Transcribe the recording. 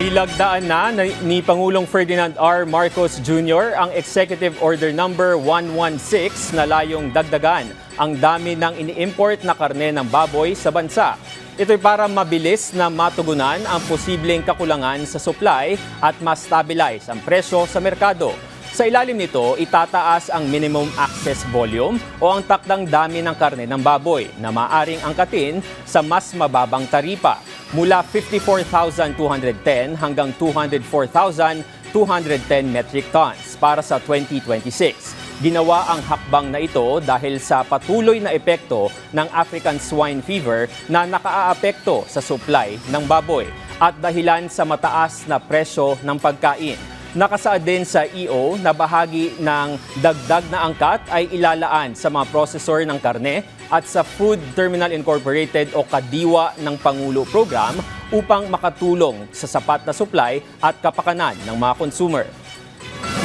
Nilagdaan na ni Pangulong Ferdinand R. Marcos Jr. ang Executive Order Number 116 na layong dagdagan ang dami ng ini-import na karne ng baboy sa bansa. Ito'y para mabilis na matugunan ang posibleng kakulangan sa supply at ma-stabilize ang presyo sa merkado. Sa ilalim nito, itataas ang minimum access volume o ang takdang dami ng karne ng baboy na maaring angkatin sa mas mababang taripa mula 54,210 hanggang 204,210 metric tons para sa 2026. Ginawa ang hakbang na ito dahil sa patuloy na epekto ng African swine fever na nakaaapekto sa supply ng baboy at dahilan sa mataas na presyo ng pagkain. Nakasaad din sa EO na bahagi ng dagdag na angkat ay ilalaan sa mga processor ng karne at sa Food Terminal Incorporated o Kadiwa ng Pangulo Program upang makatulong sa sapat na supply at kapakanan ng mga consumer.